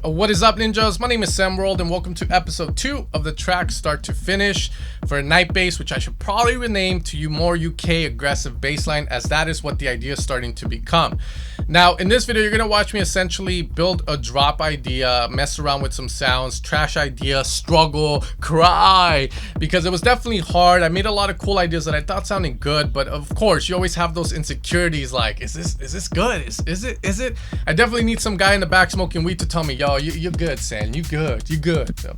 What is up, ninjas? My name is Sam World, and welcome to episode 2 of the track Start to Finish for a night bass, which I should probably rename to You More UK Aggressive Bassline, as that is what the idea is starting to become. Now, in this video, you're going to watch me essentially build a drop idea, mess around with some sounds, trash idea, struggle, cry, because it was definitely hard. I made a lot of cool ideas that I thought sounded good, but of course, you always have those insecurities like, is this good? Is it? I definitely need some guy in the back smoking weed to tell me, yo, you're good, Sam, you good. So,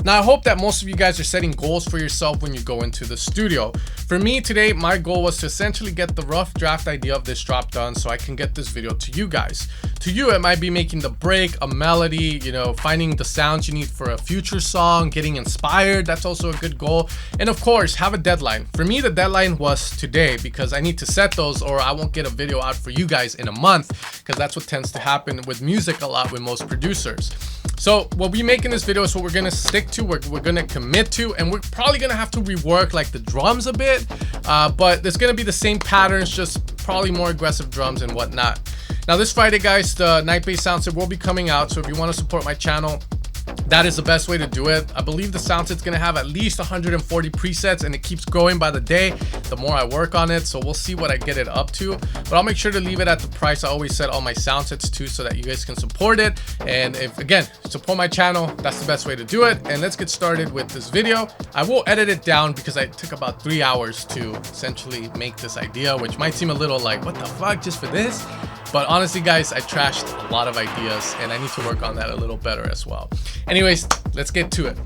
now, I hope that most of you guys are setting goals for yourself when you go into the studio. For me today, my goal was to essentially get the rough draft idea of this drop done so I can get this video to you guys. To you, it might be making the break, a melody, finding the sounds you need for a future song, getting inspired. That's also a good goal. And of course, have a deadline. For me, the deadline was today because I need to set those or I won't get a video out for you guys in a month, because that's what tends to happen with music a lot with most producers. So what we make in this video is what we're gonna stick to, we're gonna commit to, and we're probably gonna have to rework like the drums a bit, but there's gonna be the same patterns, just probably more aggressive drums and whatnot. Now this Friday, guys, the Night Bass soundset will be coming out, so if you want to support my channel, that is the best way to do it. I believe the soundset's gonna have at least 140 presets, and it keeps growing by the day the more I work on it, so we'll see what I get it up to, but I'll make sure to leave it at the price I always set all my soundsets to, so that you guys can support it. And if, again, support my channel, that's the best way to do it. And let's get started with this video. I will edit it down because I took about 3 hours to essentially make this idea, which might seem a little like, what the fuck, just for this? But honestly, guys, I trashed a lot of ideas and I need to work on that a little better as well. Anyways, let's get to it.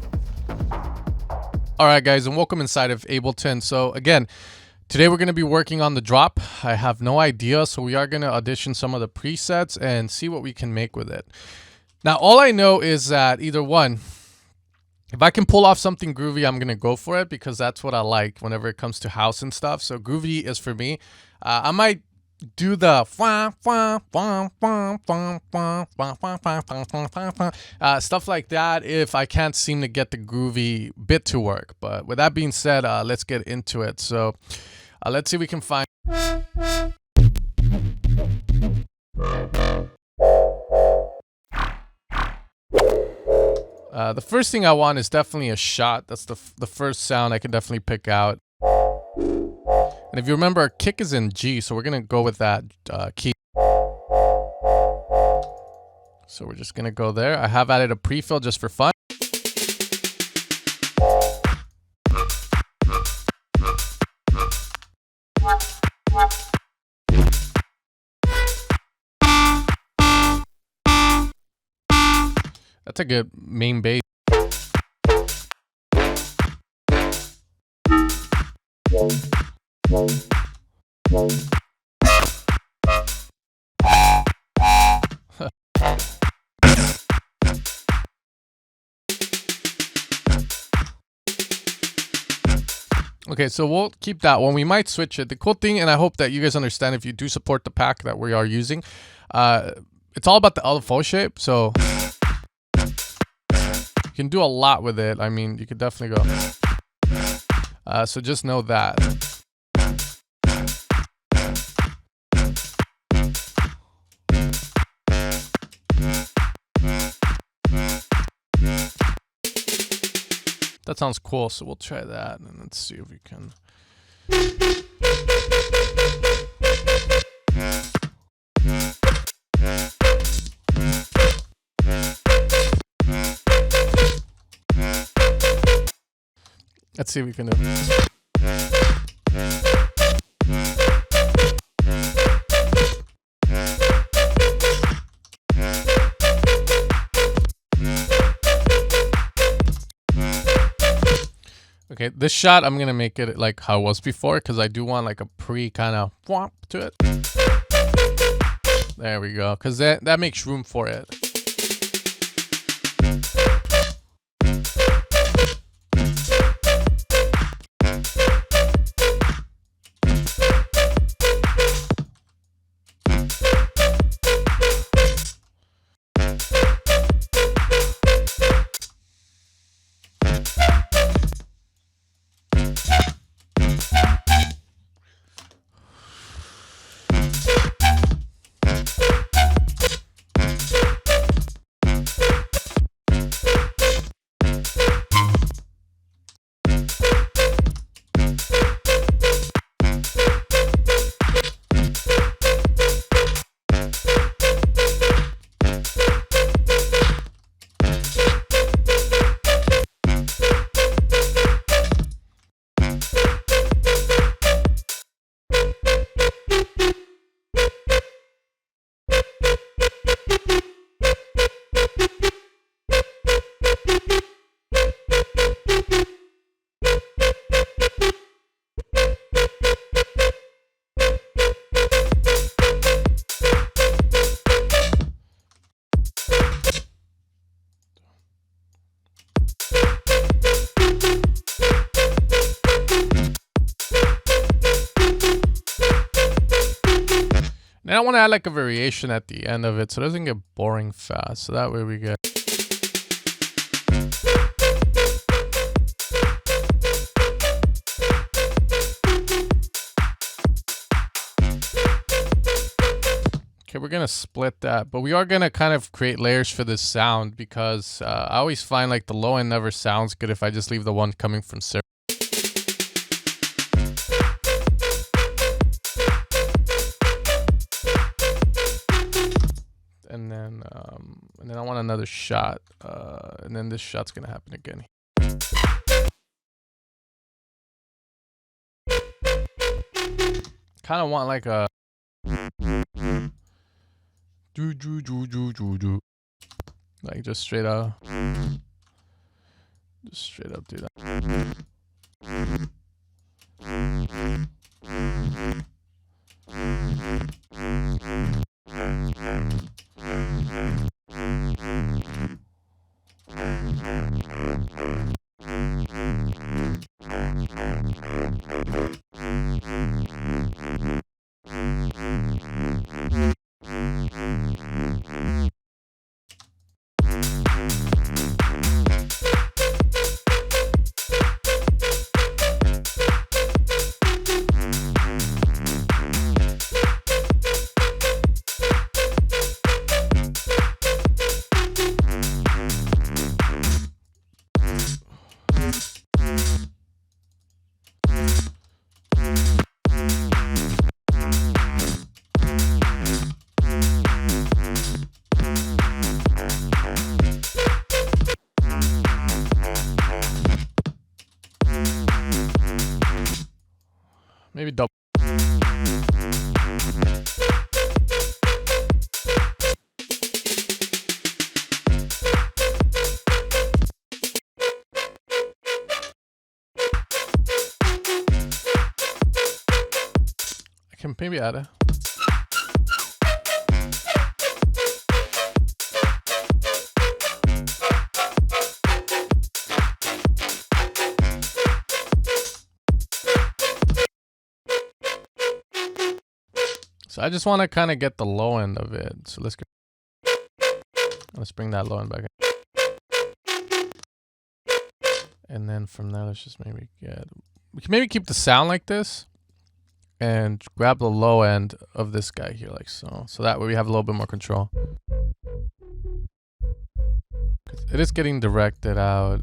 All right, guys, and welcome inside of Ableton. So again, today we're going to be working on the drop. I have no idea, so we are going to audition some of the presets and see what we can make with it. Now, all I know is that either one, if I can pull off something groovy, I'm going to go for it because that's what I like whenever it comes to house and stuff. So groovy is for me. I might do the stuff like that if I can't seem to get the groovy bit to work. But with that being said, let's get into it. So let's see if we can find the first thing I want is definitely a shot. That's the first sound I can definitely pick out. And if you remember, our kick is in G, so we're going to go with that key. So we're just going to go there. I have added a pre-fill just for fun. That's a good main bass. Okay, so we'll keep that one. We might switch it. The cool thing, and I hope that you guys understand if you do support the pack that we are using, it's all about the LFO shape, so you can do a lot with it. I mean, you could definitely go. So just know that. That sounds cool, so we'll try that, and let's see if we can. Let's see if we can do it. Okay, this shot, I'm going to make it like how it was before because I do want like a pre kind of whomp to it. There we go, because that makes room for it. And I want to add like a variation at the end of it so it doesn't get boring fast. So that way we get. Okay, we're gonna split that, but we are gonna kind of create layers for this sound because I always find like the low end never sounds good if I just leave the one coming from zero. And then I want another shot, and then this shot's gonna happen again. Kind of want like a like just straight up do that. Maybe double. I can maybe add it. So I just want to kind of get the low end of it. So let's bring that low end back in. And then from there, let's just maybe we can maybe keep the sound like this and grab the low end of this guy here like so. So that way we have a little bit more control. It is getting directed out.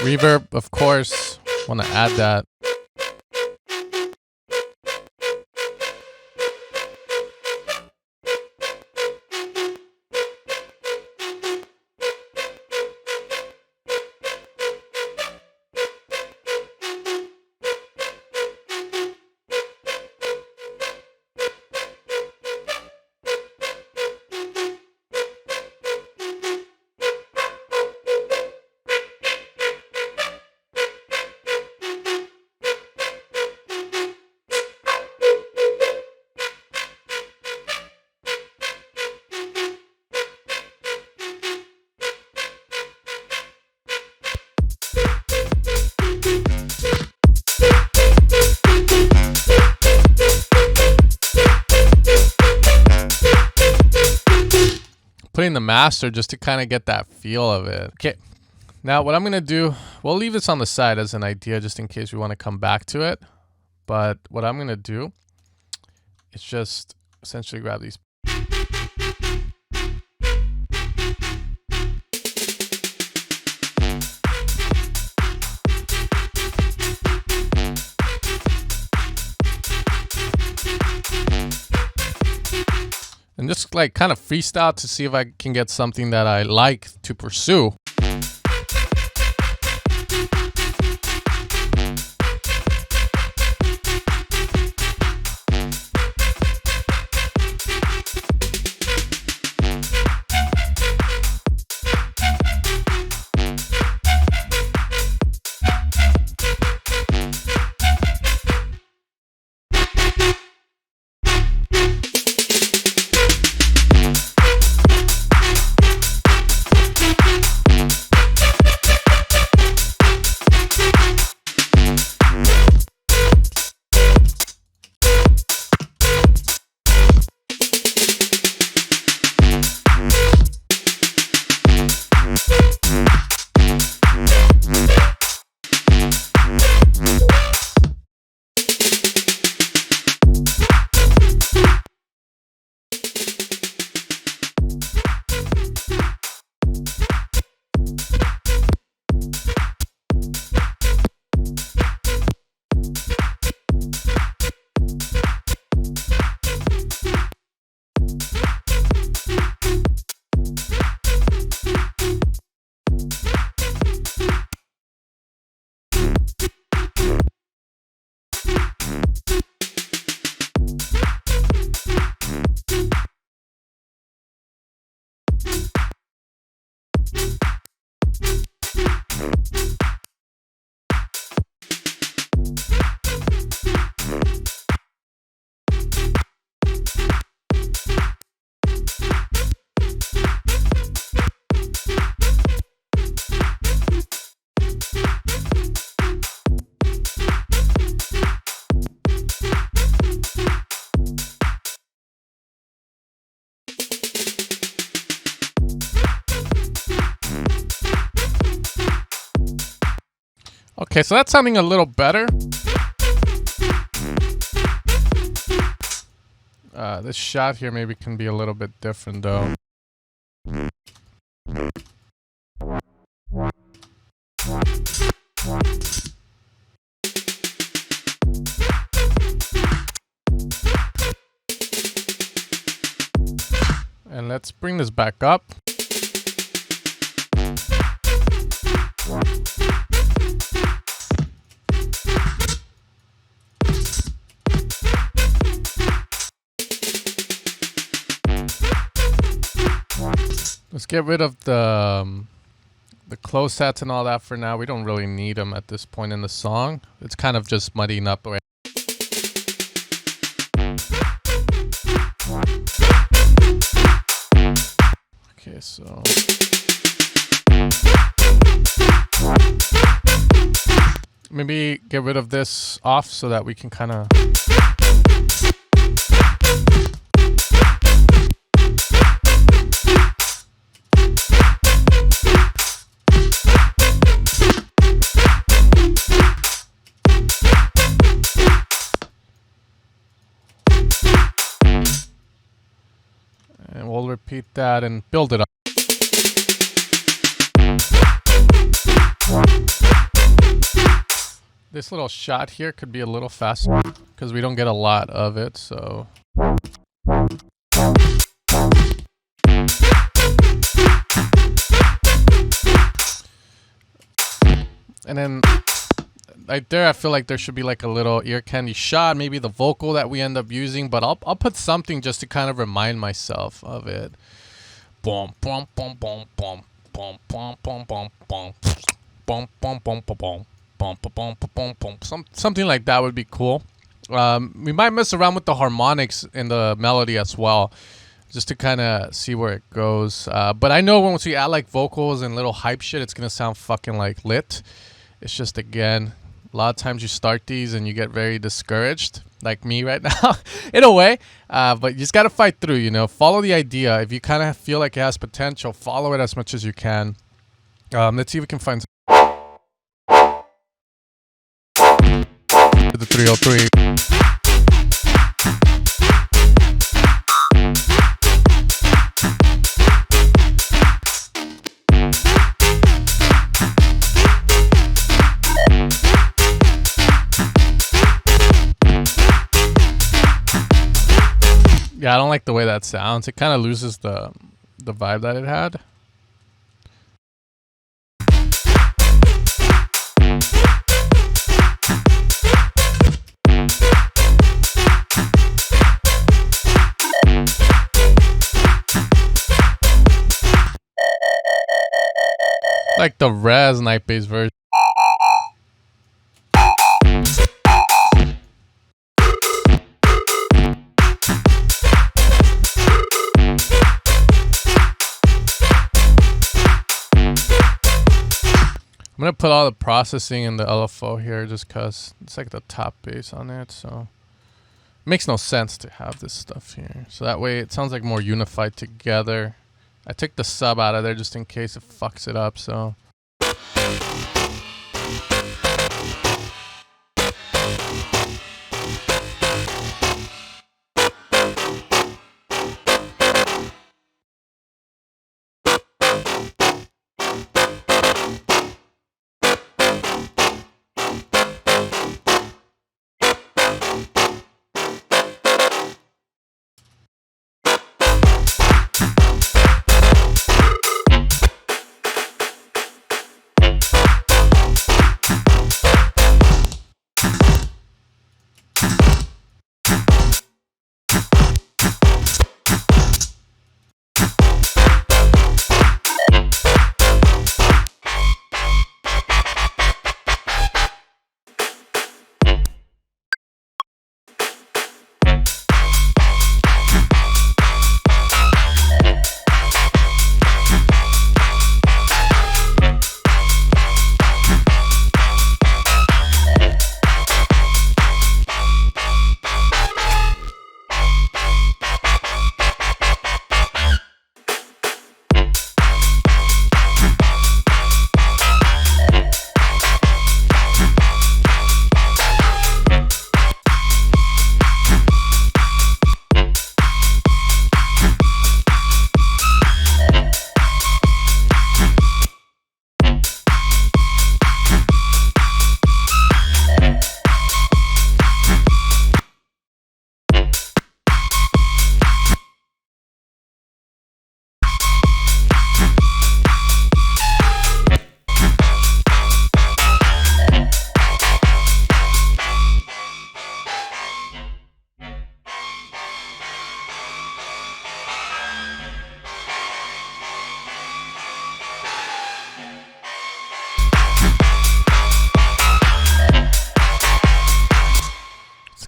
Reverb, of course, want to add that. Putting the master just to kind of get that feel of it. Okay, now what I'm gonna do, we'll leave this on the side as an idea just in case we want to come back to it. But what I'm gonna do is just essentially grab these. And just like kind of freestyle to see if I can get something that I like to pursue. Okay, so that's sounding a little better. This shot here maybe can be a little bit different though. And let's bring this back up. Let's get rid of the close sets and all that for now. We don't really need them at this point in the song. It's kind of just muddying up. Okay, so maybe get rid of this off so that we can kind of and we'll repeat that and build it up. This little shot here could be a little faster because we don't get a lot of it, so. And then right there, I feel like there should be like a little ear candy shot, maybe the vocal that we end up using, but I'll put something just to kind of remind myself of it. Boom, boom, boom, boom, boom, boom, boom, boom, boom, boom, boom, boom, boom, boom. Something like that would be cool. We might mess around with the harmonics in the melody as well, just to kind of see where it goes. But I know once we add like vocals and little hype shit, it's gonna sound fucking like lit. It's just, again, a lot of times you start these and you get very discouraged, like me right now, in a way. But you just gotta fight through, you know. Follow the idea. If you kind of feel like it has potential, follow it as much as you can. Let's see if we can find the 303. Yeah, I don't like the way that sounds. It kind of loses the vibe that it had. Like the Res night bass version. I'm gonna put all the processing in the LFO here just cause it's like the top bass on it, so it makes no sense to have this stuff here. So that way it sounds like more unified together. I took the sub out of there just in case it fucks it up, so.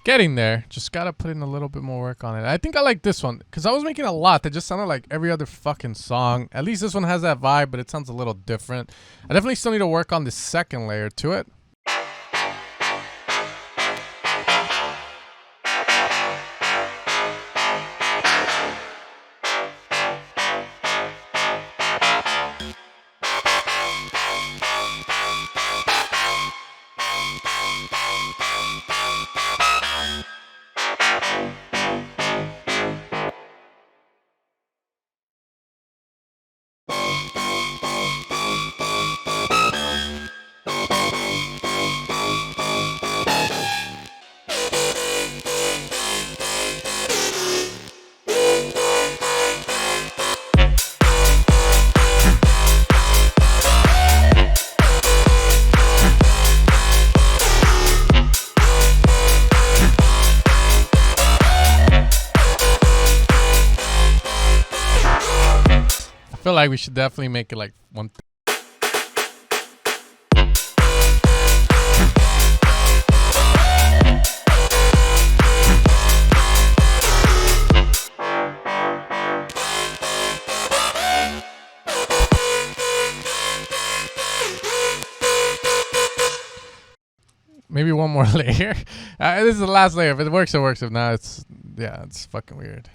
Getting there. Just gotta put in a little bit more work on it. I think I like this one because I was making a lot that just sounded like every other fucking song. At least this one has that vibe, but it sounds a little different. I definitely still need to work on the second layer to it. I feel like we should definitely make it like one. Maybe one more layer. This is the last layer. If it works, it works. If not, it's fucking weird.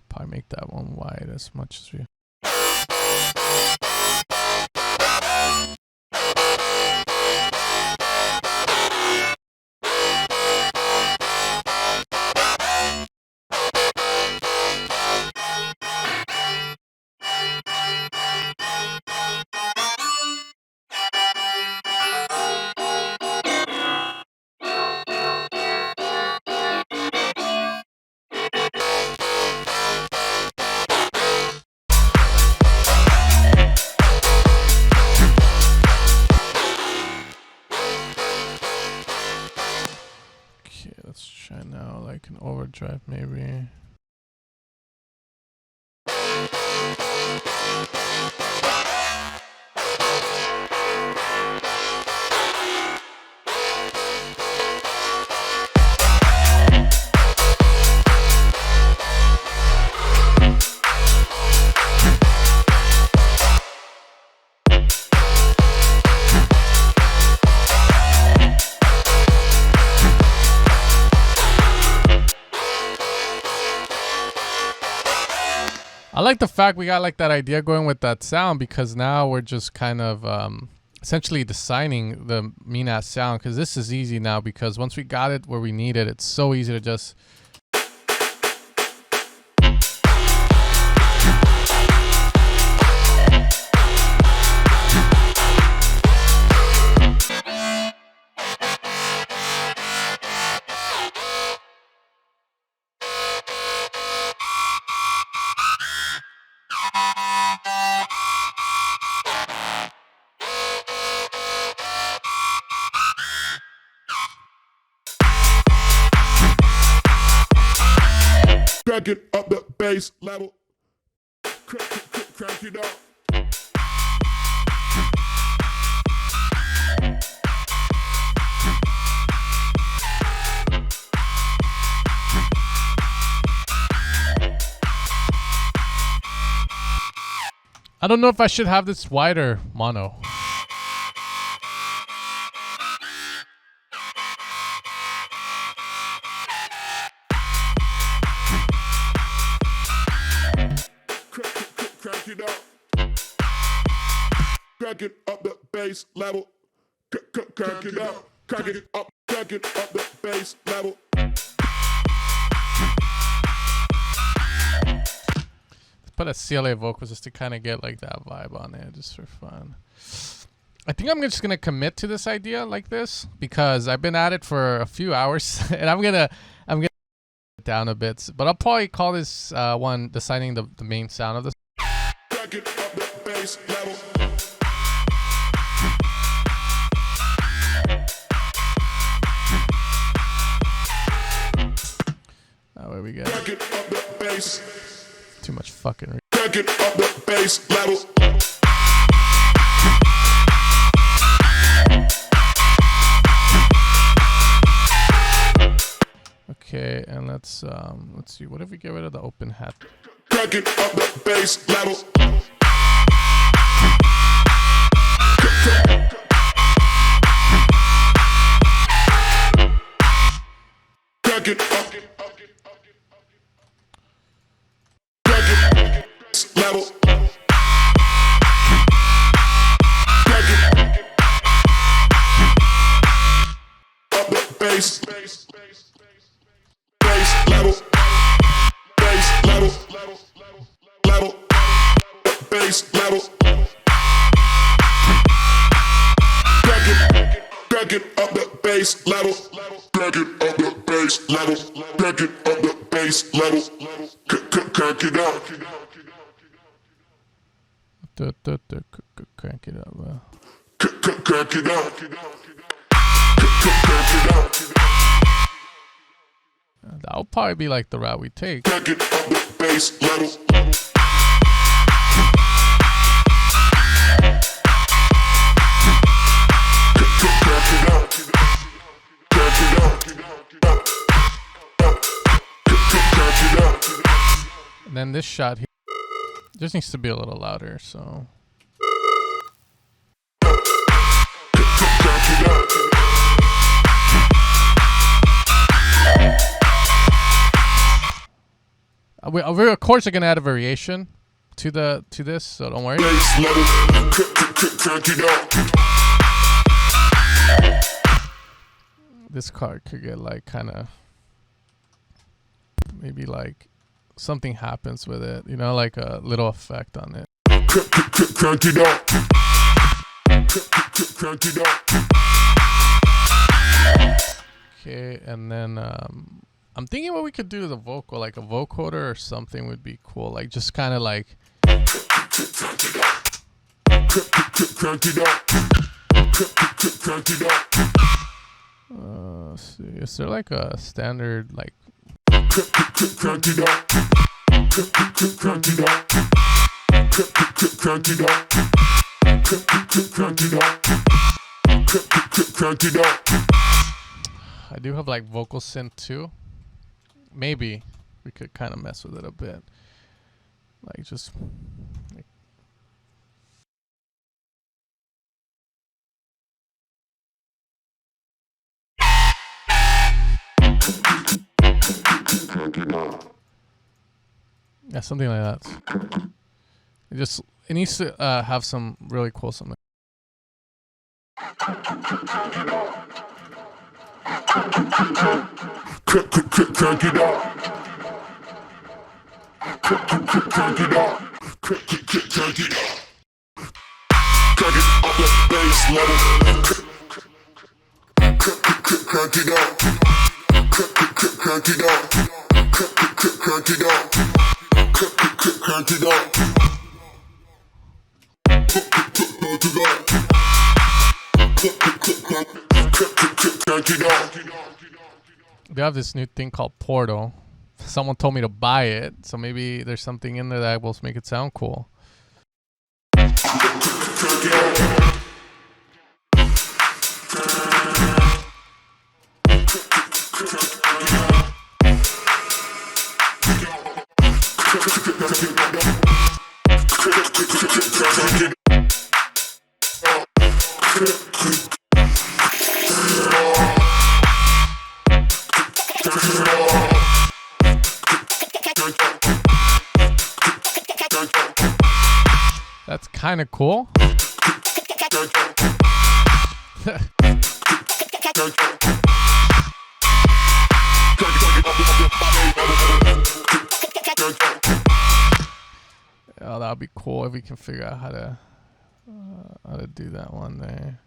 Probably make that one wide as much as we. Let's try now, like an overdrive maybe. I like the fact we got like that idea going with that sound, because now we're just kind of essentially designing the mean ass sound, because this is easy now, because once we got it where we need it, it's so easy to just crank it up the bass level. Crank it up. I don't know if I should have this wider mono. Crank it up. Crank it up the bass level. Crank it up. Crank it up. Crank it up the bass level. Put a CLA vocals just to kind of get like that vibe on there, just for fun. I think I'm just gonna commit to this idea like this because I've been at it for a few hours, and I'm gonna it down a bit. But I'll probably call this one deciding the main sound of this. Crank it up the bass level. Where we go? Crank it up the bass. Too much fucking. Crank it up the bass level. Okay, and let's see. What if we get rid of the open hat? Crank it up the bass level. Crank it up. Crank it level. Crank it up the bass. Bass level. Bass level. Level. Bass level. Crank it up the bass level. Crank it up the bass level. Crank it up the bass level. Crank it up. Crank it up. Crank it up. That'll probably be like the route we take. Crank it up the bass level. And then this shot here just needs to be a little louder, so. We of course are gonna add a variation to this, so don't worry. This card could get like kind of maybe like something happens with it, you know, like a little effect on it. Okay, and then I'm thinking what we could do to the vocal, like a vocoder or something would be cool, like just kind of like. Let's see, is there like a standard like? I do have like vocal synth too. Maybe we could kind of mess with it a bit, like just. Yeah, something like that. It needs to have some really cool something. Crank it up. Crank it up. Crank it up. Crank it up the bass level. Crank it up. Crank it up. Crank it up. Crank it up. Crank it up. They have this new thing called Portal. Someone told me to buy it, so maybe there's something in there that will make it sound cool. That's kind of cool. Oh, that would be cool if we can figure out how to to do that one there.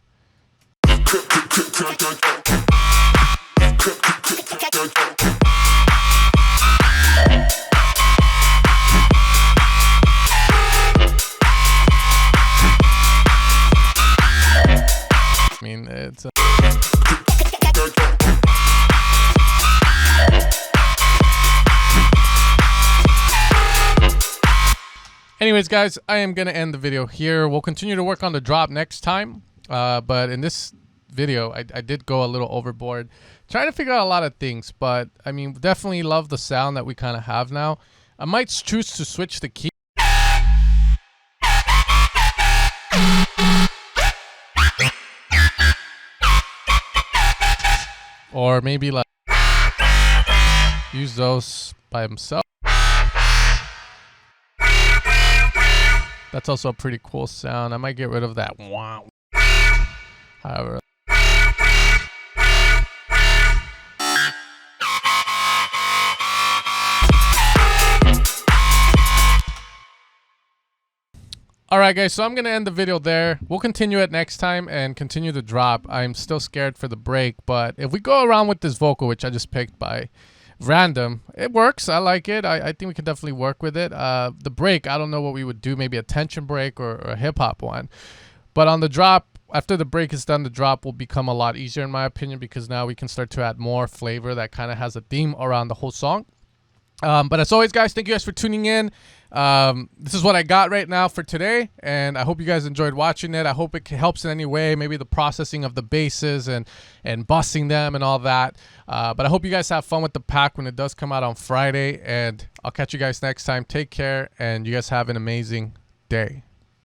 I mean, it's anyways, guys, I am going to end the video here. We'll continue to work on the drop next time. But in this video, I did go a little overboard trying to figure out a lot of things. But, I mean, definitely love the sound that we kind of have now. I might choose to switch the key. Or maybe like use those by himself. That's also a pretty cool sound. I might get rid of that. Wow. However. Alright guys, so I'm going to end the video there. We'll continue it next time and continue the drop. I'm still scared for the break, but if we go around with this vocal, which I just picked by random, it works. I like it. I think we can definitely work with it. The break, I don't know what we would do, maybe a tension break or a hip-hop one. But on the drop, after the break is done, the drop will become a lot easier in my opinion, because now we can start to add more flavor that kind of has a theme around the whole song. But as always, guys, thank you guys for tuning in. This is what I got right now for today, and I hope you guys enjoyed watching it. I hope it helps in any way, maybe the processing of the basses and bussing them and all that. But I hope you guys have fun with the pack when it does come out on Friday, and I'll catch you guys next time. Take care, and you guys have an amazing day.